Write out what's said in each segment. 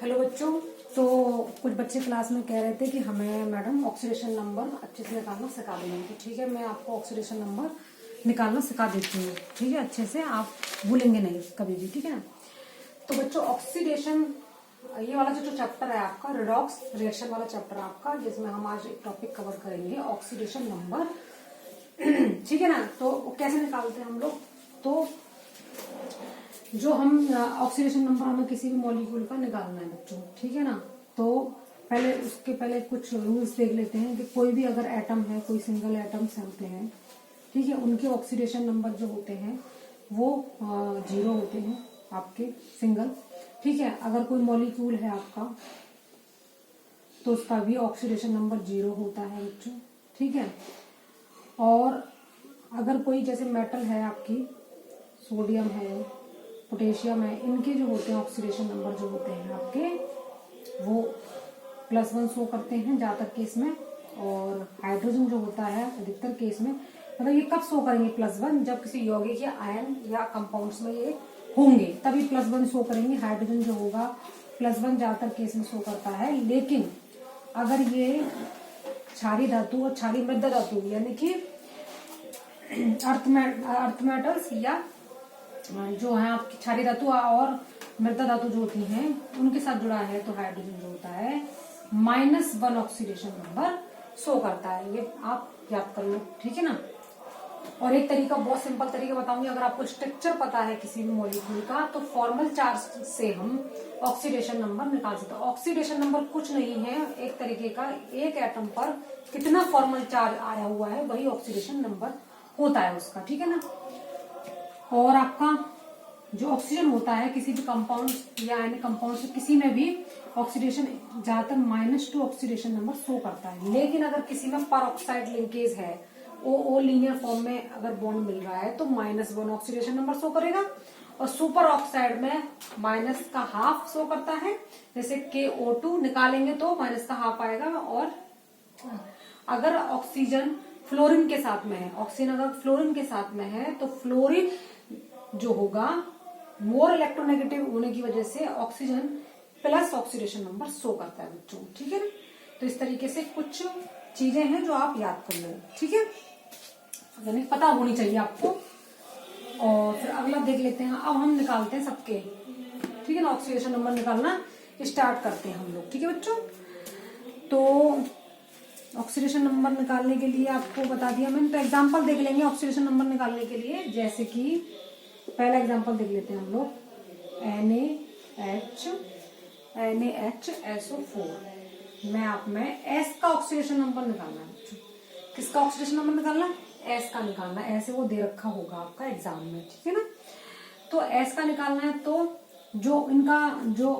Hello बच्चों। तो कुछ बच्चे क्लास में कह रहे थे कि हमें मैडम ऑक्सीडेशन नंबर अच्छे से निकालना सिखा देंगे। तो ठीक है, मैं आपको ऑक्सीडेशन नंबर निकालना सिखा देती हूँ। ठीक है, अच्छे से, आप भूलेंगे नहीं कभी भी। ठीक है ना। तो बच्चों, ऑक्सीडेशन ये वाला जो चैप्टर है आपका, रिडॉक्स रिएक्शन वाला चैप्टर है आपका, जिसमें हम आज एक टॉपिक कवर करेंगे, ऑक्सीडेशन नंबर। ठीक है ना। तो कैसे निकालते हैं हम लोग? तो जो हम ऑक्सीडेशन नंबर हमें किसी भी मॉलिक्यूल का निकालना है बच्चों। ठीक है ना। तो उसके पहले कुछ रूल्स देख लेते हैं कि कोई भी अगर एटम है, कोई सिंगल एटम्स होते हैं, ठीक है, उनके ऑक्सीडेशन नंबर जो होते हैं वो 0 होते हैं आपके, सिंगल। ठीक है, अगर कोई मॉलिक्यूल है आपका तो उसका भी ऑक्सीडेशन नंबर 0 होता है बच्चों। ठीक है। और अगर कोई जैसे मेटल है आपकी, सोडियम है, पोटेशियम है, इनके जो होते हैं ऑक्सीडेशन नंबर जो होते हैं आपके, वो +1 शो करते हैं ज्यादातर केस में। और हाइड्रोजन जो होता है अधिकतर केस में, मतलब ये कब शो करेंगे +1? जब किसी यौगिक या आयन या कंपाउंड्स में ये होंगे तभी +1 शो करेंगे। हाइड्रोजन जो होगा +1 ज्यादातर केस में शो करता है। लेकिन अगर ये क्षारीय धातु और क्षारीय मृदा धातु यानी कि अर्थ मेटल्स या जो है आपकी क्षारीय धातु और मृदा धातु जो होती हैं उनके साथ जुड़ा है, तो हाइड्रोजन जो होता है -1 ऑक्सीडेशन नंबर शो करता है। ये आप याद कर लो। ठीक है ना। और एक तरीका, बहुत सिंपल तरीका बताऊंगी। अगर आपको स्ट्रक्चर पता है किसी भी मॉलिक्यूल का, तो फॉर्मल चार्ज से हम ऑक्सीडेशन नंबर निकाल सकते हैं। ऑक्सीडेशन नंबर कुछ नहीं है, एक तरीके का, एक एटम पर कितना फॉर्मल चार्ज आया हुआ है वही ऑक्सीडेशन नंबर होता है उसका। ठीक है ना। और आपका जो ऑक्सीजन होता है किसी भी कंपाउंड या अन्य कंपाउंड से किसी में भी ऑक्सीडेशन ज्यादातर -2 ऑक्सीडेशन नंबर शो करता है। लेकिन अगर किसी में पर ऑक्साइड लिंकेज है, ओ लीनियर फॉर्म में अगर बॉन्ड मिल रहा है, तो -1 ऑक्सीडेशन नंबर शो करेगा। और सुपर ऑक्साइड में -½ शो करता है। जैसे KO2 निकालेंगे तो -½ आएगा। और अगर ऑक्सीजन फ्लोरीन के साथ में है, ऑक्सीजन अगर फ्लोरीन के साथ में है, तो फ्लोरीन जो होगा मोर इलेक्ट्रोनेगेटिव होने की वजह से ऑक्सीजन + ऑक्सीडेशन नंबर शो करता है बच्चों। ठीक है ना। तो इस तरीके से कुछ चीजें हैं जो आप याद कर लो। ठीक है, यानी पता होनी चाहिए आपको। और फिर अगला देख लेते हैं। अब हम निकालते हैं सबके। ठीक है ना। ऑक्सीडेशन नंबर निकालना स्टार्ट करते हैं हम लोग। ठीक है बच्चों। तो ऑक्सीडेशन नंबर निकालने के लिए आपको बता दिया मैंने। तो एग्जांपल देख लेंगे ऑक्सीडेशन नंबर निकालने के लिए। जैसे कि पहला एग्जांपल देख लेते हैं हम लोग, NaHSO4 में S का ऑक्सीडेशन नंबर निकालना है बच्चों। किसका ऑक्सीडेशन नंबर निकालना है? S का निकालना है। ऐसे वो दे रखा होगा आपका एग्जाम में। ठीक है ना। तो S का निकालना है, तो जो इनका जो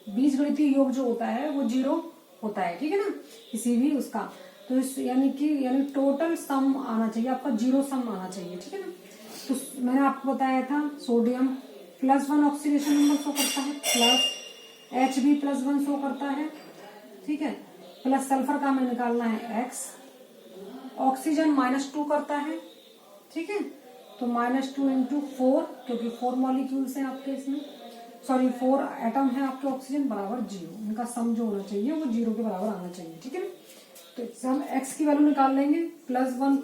बीजगणितीय योग जो होता है वो 0 होता है। ठीक है ना, किसी भी उसका। तो यानी टोटल सम आना चाहिए आपका, 0 सम आना चाहिए। ठीक है ना। तो मैंने आपको बताया था सोडियम +1 ऑक्सीडेशन नंबर शो करता है, प्लस H भी +1 शो करता है। ठीक है। प्लस सल्फर का हमें निकालना है X। ऑक्सीजन -2 करता है। ठीक है। तो -2 × 4, क्योंकि 4 मॉलिक्यूल्स हैं आपके इसमें, सॉरी 4 एटम है आपके, ऑक्सीजन बराबर 0। इनका सम जो होना चाहिए वो 0 के बराबर आना चाहिए। ठीक है ना। तो हम X की वैल्यू निकाल लेंगे। +1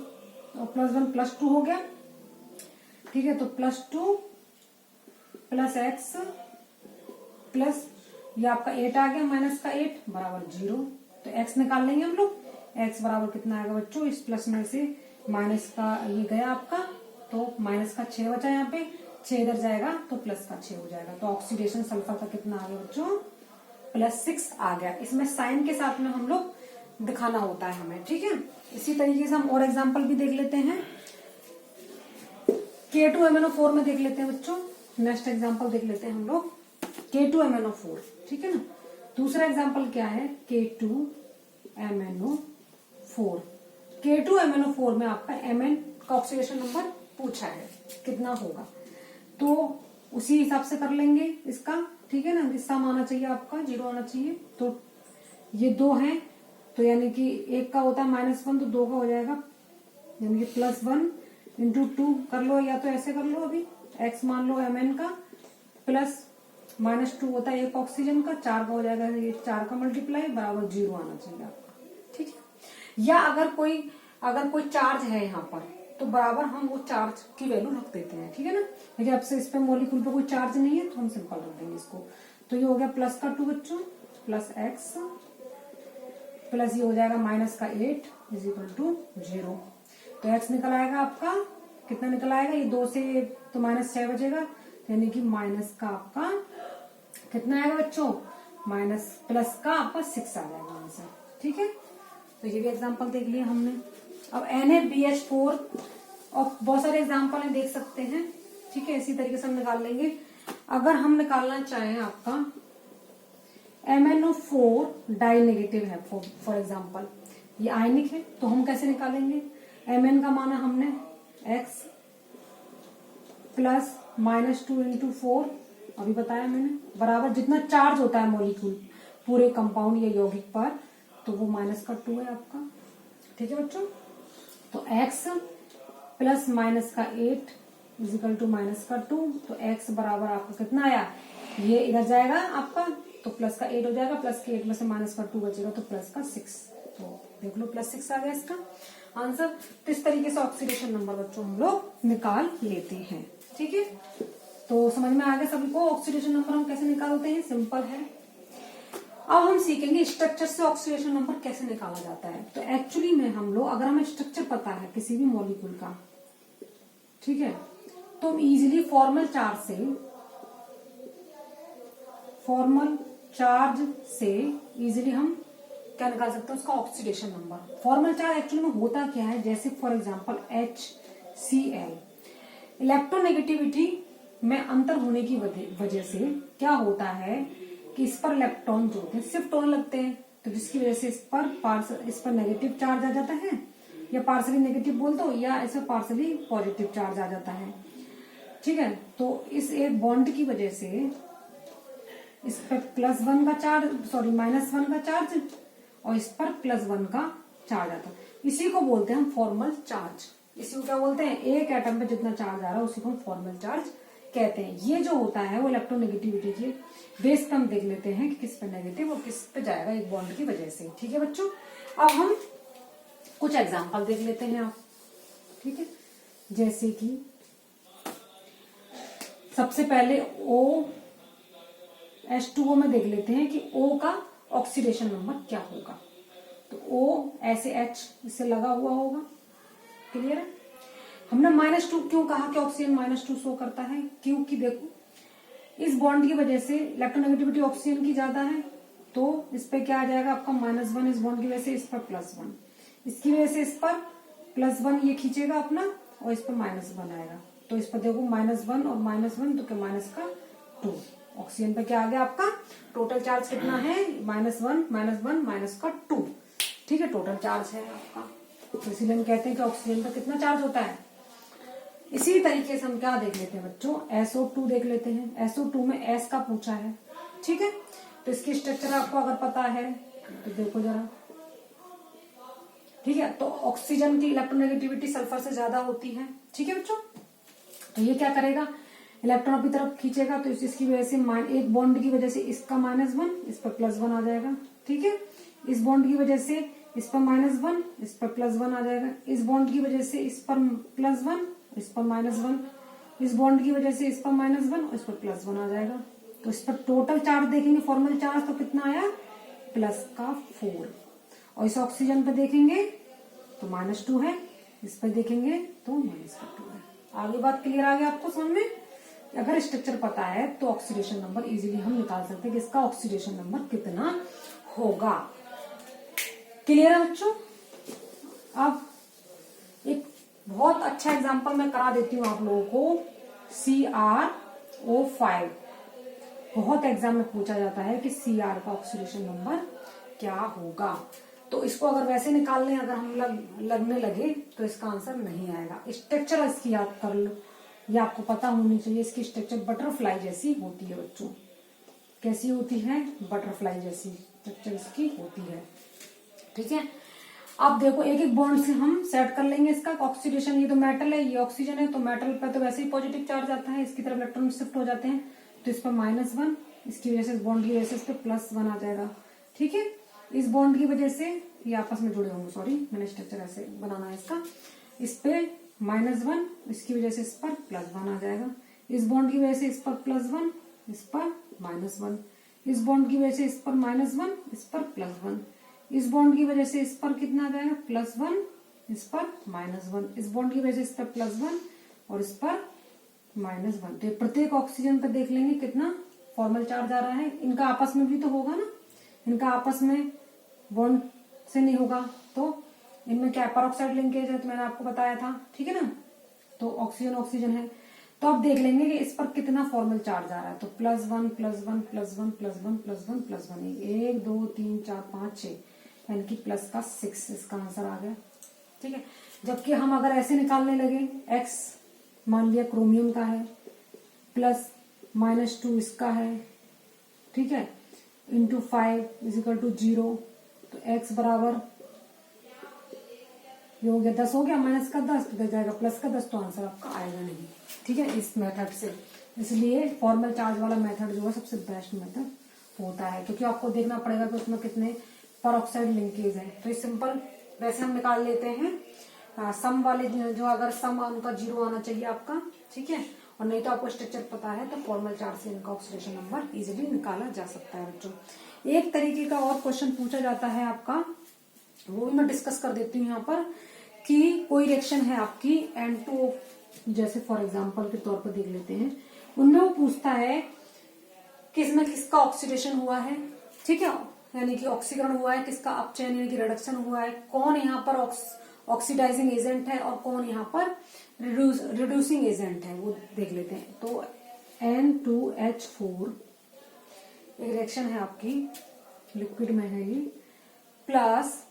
और +1 +2 हो गया। ठीक है। तो +2 + X प्लस ये आपका 8 आ गया, -8 बराबर 0। तो X निकाल लेंगे हम लोग। X बराबर कितना आएगा बच्चों? इस प्लस में से माइनस का ये गया आपका, तो -6 बचा यहाँ पे, 6 इधर जाएगा तो +6 हो जाएगा। तो ऑक्सीडेशन सल्फर का कितना आ गया बच्चों? +6 आ गया। इसमें साइन के साथ में हम लोग दिखाना होता है हमें। ठीक है। इसी तरीके से हम और एग्जाम्पल भी देख लेते हैं। K2MnO4 में देख लेते हैं बच्चों। नेक्स्ट एग्जाम्पल देख लेते हैं हम लोग, K2MnO4। ठीक है ना। दूसरा एग्जाम्पल क्या है? K2MnO4। K2MnO4 में आपका Mn का ऑक्सीडेशन नंबर पूछा है, कितना होगा, तो उसी हिसाब से कर लेंगे इसका। ठीक है ना। सम आना चाहिए आपका, 0 आना चाहिए। तो ये 2 हैं, तो यानी कि एक का होता है -1, तो 2 का हो जाएगा, यानी कि +1 × 2 कर लो, या तो ऐसे कर लो। अभी X मान लो Mn का, प्लस -2 होता है एक ऑक्सीजन का, 4 का हो जाएगा, ये 4 का मल्टीप्लाई बराबर 0 आना चाहिए आपका, ठीक है। या अगर कोई चार्ज है यहाँ पर तो बराबर हम वो चार्ज की वैल्यू रख देते हैं, ठीक है ना। लेकिन अब से इस पे मॉलिक्यूल पे कोई चार्ज नहीं है तो हम सिंपल रख देंगे इसको। तो ये हो गया +2 बच्चों, +x प्लस ये हो जाएगा -8 = 0। तो x निकल आएगा आपका, कितना निकल आएगा, ये 2 से तो -6 बचेगा, यानी कि माइनस का आपका कितना आएगा बच्चों, प्लस का आपका 6 आ जाएगा आंसर, ठीक है। तो ये भी एग्जांपल देख लिया हमने। अब NaBH4 और बहुत सारे एग्जांपल है, देख सकते हैं, ठीक है। इसी तरीके से हम निकाल लेंगे। अगर हम निकालना चाहें आपका MnO4 डाई नेगेटिव है, फॉर एग्जाम्पल ये आयनिक है, तो हम कैसे निकालेंगे। Mn का माना हमने x प्लस -2 × 4 अभी बताया मैंने, बराबर जितना चार्ज होता है मॉलिक्यूल पूरे कंपाउंड या यौगिक पर, तो वो -2 है आपका, ठीक है बच्चों। तो x प्लस -8 = -2, तो x बराबर आपका कितना आया, ये इधर जाएगा आपका तो +8 हो जाएगा, +8 में से -2 बचेगा तो +6। तो देख लो +6 आ गया इसका आंसर। तो इस तरीके से ऑक्सीडेशन नंबर बच्चों हम लोग निकाल लेते हैं, ठीक है। तो समझ में आ गया सभी को ऑक्सीडेशन नंबर हम कैसे निकालते हैं, सिंपल है। अब हम सीखेंगे स्ट्रक्चर से ऑक्सीडेशन नंबर कैसे निकाला जाता है। तो एक्चुअली में हम लोग, अगर हमें स्ट्रक्चर पता है किसी भी मॉलिक्यूल का, ठीक है, तो हम इजीली फॉर्मल चार्ज से इजीली हम क्या निकाल सकते हैं, उसका oxidation number. Formal charge actually में होता क्या है, जैसे फॉर एग्जांपल HCl, इलेक्ट्रोनेगेटिविटी में अंतर होने की वजह से क्या होता है कि इस पर इलेक्ट्रॉन जो होते हैं शिफ्ट होने लगते हैं, तो जिसकी वजह से इस पर नेगेटिव चार्ज आ जाता है, या पार्सली नेगेटिव बोल दो, या इस पर पार्सली पॉजिटिव चार्ज आ जाता है, ठीक है। तो इस एक बॉन्ड की वजह से इस पर -1 का चार्ज और इस पर +1 का चार्ज आता है, इसी को बोलते हैं हम फॉर्मल चार्ज। इसी को क्या बोलते हैं, एक एटम पे जितना चार्ज आ रहा है उसी को हम फॉर्मल चार्ज कहते हैं। ये जो होता है वो इलेक्ट्रोनेगेटिविटी के बेस पे हम देख लेते हैं कि किस पे नेगेटिव और किस पे जाएगा एक बॉन्ड की वजह से, ठीक है बच्चों। अब हम कुछ एग्जांपल देख लेते हैं आप, ठीक है। जैसे कि सबसे पहले H2O में देख लेते हैं कि O का ऑक्सीडेशन नंबर क्या होगा। तो O ऐसे H इससे लगा हुआ होगा, क्लियर है। हमने -2 क्यों कहा कि ऑक्सीजन -2 शो करता है, क्योंकि देखो इस बॉन्ड की वजह से इलेक्ट्रोनेगेटिविटी ऑक्सीजन की ज्यादा है, तो इस पे क्या आ जाएगा आपका -1, इस बॉन्ड की वजह से इस पर +1, इसकी वजह से इस पर +1 ये खींचेगा अपना और इस पर -1 आएगा। तो इस पर देखो -1 और -1 तो क्या -2, ऑक्सीजन पे क्या आ गया आपका टोटल चार्ज कितना है, -1 -2, ठीक है, टोटल चार्ज है आपका। तो इसीलिए हम कहते हैं कि ऑक्सीजन पर कितना चार्ज होता है। इसी तरीके से हम क्या देख लेते हैं बच्चों, SO2 देख लेते हैं। SO2 में S का पूछा है, ठीक है। तो इसकी स्ट्रक्चर आपको अगर पता है तो देखो जरा, ठीक है। तो ऑक्सीजन की इलेक्ट्रोनेगेटिविटी सल्फर से ज्यादा होती है, ठीक है बच्चों। तो ये क्या करेगा, इलेक्ट्रॉन अपनी तरफ खींचेगा, तो इसकी वजह से एक बॉन्ड की वजह से इसका -1 इस पर +1 आ जाएगा, ठीक है। इस बॉन्ड की वजह से इस पर -1 इस पर +1 आ जाएगा, इस बॉन्ड की वजह से इस पर +1 इस पर -1, इस बॉन्ड की वजह से इस पर -1 इस पर +1 आ जाएगा। तो इस पर टोटल चार्ज देखेंगे फॉर्मल चार्ज तो कितना आया, +4। और इस ऑक्सीजन पे देखेंगे तो -2 है, इस पर देखेंगे तो -2 है। आगे बात क्लियर आ गया आपको समझ में। अगर स्ट्रक्चर पता है तो ऑक्सीडेशन नंबर इजीली हम निकाल सकते हैं कि इसका ऑक्सीडेशन नंबर कितना होगा। क्लियर है बच्चों। अब एक बहुत अच्छा एग्जांपल मैं करा देती हूँ आप लोगों को, CrO5। बहुत एग्जाम में पूछा जाता है कि Cr का ऑक्सीडेशन नंबर क्या होगा। तो इसको अगर वैसे निकालने अगर हम लगने लगे तो इसका आंसर नहीं आएगा। स्ट्रक्चर इसकी याद कर लो, ये आपको पता होनी चाहिए। इसकी स्ट्रक्चर बटरफ्लाई जैसी होती है बच्चों। कैसी होती है, बटरफ्लाई जैसी स्ट्रक्चर इसकी होती है, ठीक है। अब देखो एक एक बॉन्ड से हम सेट कर लेंगे इसका ऑक्सीडेशन। ये तो मेटल है, ये ऑक्सीजन है, तो मेटल पर तो वैसे ही पॉजिटिव चार्ज आता है, इसकी तरफ इलेक्ट्रॉन शिफ्ट हो जाते हैं, तो इस पर -1, इसकी वजह से इस बॉन्ड की वजह से इस पर +1 आ जाएगा। ठीक है, इस बॉन्ड की वजह से ये आपस में जुड़े होंगे, सॉरी मैंने स्ट्रक्चर ऐसे बनाना है इसका। इस पे -1, इसकी वजह से इस पर +1 आ जाएगा। इस बॉन्ड की वजह से इस पर +1, इस पर -1, इस बॉन्ड की वजह से इस पर -1, इस पर +1, इस बॉन्ड की वजह से इस पर कितना आ जाएगा +1, इस पर -1, इस बॉन्ड की वजह से इस पर +1 और इस पर -1। तो प्रत्येक ऑक्सीजन पर देख लेंगे कितना फॉर्मल चार्ज आ रहा है। इनका आपस में भी तो होगा ना, इनका आपस में बॉन्ड से नहीं होगा तो इनमें क्या पेरोक्साइड लिंकेज है, तो मैंने आपको बताया था। ठीक है ना, तो ऑक्सीजन ऑक्सीजन है। तो अब देख लेंगे कि इस पर कितना फॉर्मल चार्ज आ रहा है। तो +1 +1 +1 +1 +1 +1, 1 2 3 4 5 6, यानी कि प्लस का 6 इसका आंसर आ गया। ठीक है, जबकि हम अगर ऐसे निकालने लगे, x मान लिया क्रोमियम का है, +-2 इसका है, ठीक है, इंटू 5 = 0, तो x बराबर ये हो गया 10 हो गया, माइनस का 10 तो जाएगा प्लस का 10, तो आंसर आपका आएगा नहीं। ठीक है, इस मेथड से। इसलिए फॉर्मल चार्ज वाला मेथड जो है सबसे बेस्ट मेथड होता है, क्योंकि आपको देखना पड़ेगा कि उसमें कितने पेरोक्साइड लिंकेज है। तो सिंपल वैसे हम निकाल लेते हैं सम वाले, जो अगर सम उनका 0 आना चाहिए आपका। ठीक है, और नहीं तो आपको स्ट्रक्चर पता है तो फॉर्मल चार्ज से इनका ऑक्सीडेशन नंबर इजीली निकाला जा सकता है बच्चों। एक तरीके का और क्वेश्चन पूछा जाता है आपका, वो भी मैं डिस्कस कर देती हूँ यहाँ पर, कि कोई रिएक्शन है आपकी N2O, जैसे फॉर एग्जांपल के तौर पर देख लेते हैं। उनमें वो पूछता है किसमें किसका ऑक्सीडेशन हुआ है। ठीक है, यानी कि ऑक्सीकरण हुआ है, किसका अपचयन यानी कि रिडक्शन हुआ है, कौन यहाँ पर ऑक्सीडाइजिंग एजेंट है और कौन यहाँ पर रिड्यूसिंग एजेंट है, वो देख लेते हैं। तो N2H4 एक रिएक्शन है आपकी, लिक्विड में है ये, प्लस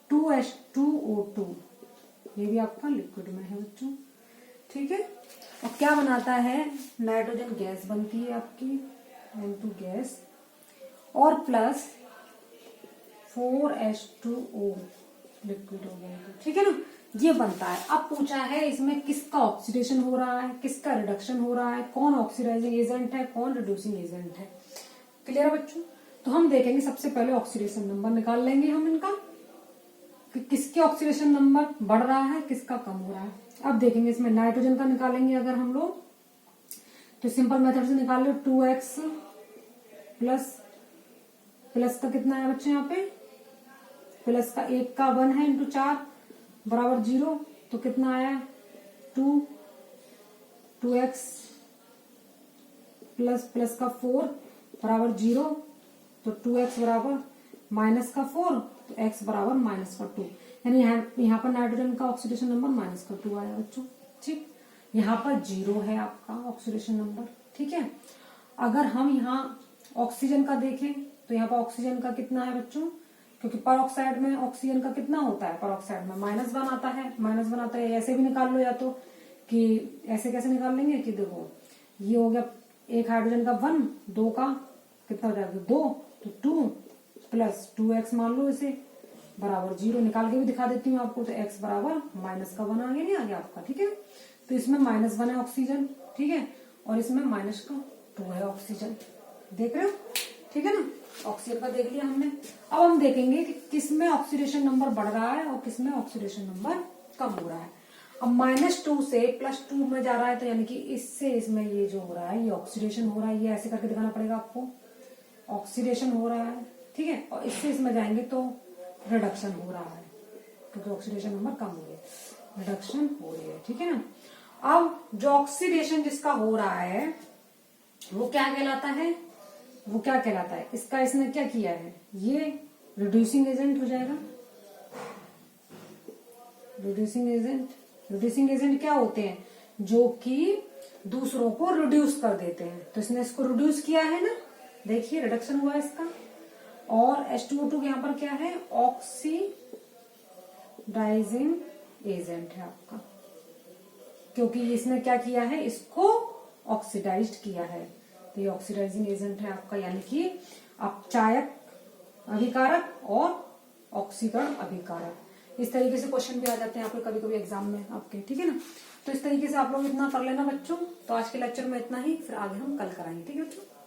2H2O2, ये भी आपका लिक्विड में है बच्चों। ठीक है, और क्या बनाता है, नाइट्रोजन गैस बनती है आपकी, N2 गैस, और प्लस 4H2O लिक्विड हो गया। ठीक है ना, ये बनता है। अब पूछा है इसमें किसका ऑक्सीडेशन हो रहा है, किसका रिडक्शन हो रहा है, कौन ऑक्सीडाइजिंग एजेंट है, कौन रिड्यूसिंग एजेंट है। क्लियर है बच्चों। तो हम देखेंगे सबसे पहले ऑक्सीडेशन नंबर निकाल लेंगे हम इनका, कि किसके ऑक्सीडेशन नंबर बढ़ रहा है, किसका कम हो रहा है। अब देखेंगे इसमें नाइट्रोजन का निकालेंगे अगर हम लोग, तो सिंपल मेथड से निकाल लो। 2x प्लस का कितना है बच्चे, यहाँ पे प्लस का 1 का 1 है, इंटू 4 बराबर 0, तो कितना आया 2x प्लस का 4 बराबर 0, तो 2x बराबर -4, तो x बराबर -2, यानी यहाँ पर नाइट्रोजन का ऑक्सीडेशन नंबर -2 आया बच्चों। ठीक, यहाँ पर 0 है आपका ऑक्सीडेशन नंबर। ठीक है, अगर हम यहाँ ऑक्सीजन का देखें तो यहाँ पर ऑक्सीजन का कितना है बच्चों, क्योंकि परऑक्साइड में ऑक्सीजन का कितना होता है, परऑक्साइड में -1 आता है, -1 आता है। ऐसे भी निकाल लो, या तो कि ऐसे कैसे निकाल लेंगे कि देखो ये हो गया एक हाइड्रोजन का 1, 2 का कितना हो जाएगा 2, तो 2 प्लस 2x मान लो इसे बराबर 0, निकाल के भी दिखा देती हूँ आपको। तो x बराबर -1 आ गया, नहीं आ गया आपका। ठीक है, तो इसमें -1 है ऑक्सीजन, ठीक है, और इसमें -2 है ऑक्सीजन, देख रहे हो। ठीक है ना, ऑक्सीजन का देख लिया हमने। अब हम देखेंगे कि किसमें ऑक्सीडेशन नंबर बढ़ रहा है और किसमें ऑक्सीडेशन नंबर कम हो रहा है। अब -2 से +2 में जा रहा है, तो यानी कि इससे इसमें ये जो हो रहा है, ये ऑक्सीडेशन हो रहा है, ये ऐसे करके दिखाना पड़ेगा आपको, ऑक्सीडेशन हो रहा है। ठीक है, और इससे इसमें जाएंगे तो रिडक्शन हो रहा है, क्योंकि ऑक्सीडेशन नंबर कम हो गया, रिडक्शन हो रही है। ठीक है ना, अब जो ऑक्सीडेशन जिसका हो रहा है वो क्या कहलाता है, वो क्या कहलाता है, इसका इसने क्या किया है, ये रिड्यूसिंग एजेंट हो जाएगा। रिड्यूसिंग एजेंट क्या होते हैं, जो कि दूसरों को रिड्यूस कर देते हैं। तो इसने इसको रिड्यूस किया है ना, देखिए रिडक्शन हुआ है इसका। और H2O2 यहाँ पर क्या है, ऑक्सीडाइजिंग एजेंट है आपका, क्योंकि इसने क्या किया है, इसको ऑक्सीडाइज्ड किया है। तो ये ऑक्सीडाइजिंग एजेंट है आपका, यानी कि अपचायक अभिकारक और ऑक्सीकरण अभिकारक। इस तरीके से क्वेश्चन भी आ जाते हैं आपके कभी कभी एग्जाम में आपके। ठीक है ना, तो इस तरीके से आप लोग इतना कर लेना बच्चों। तो आज के लेक्चर में इतना ही, फिर आगे हम कल कराएंगे। ठीक है बच्चों।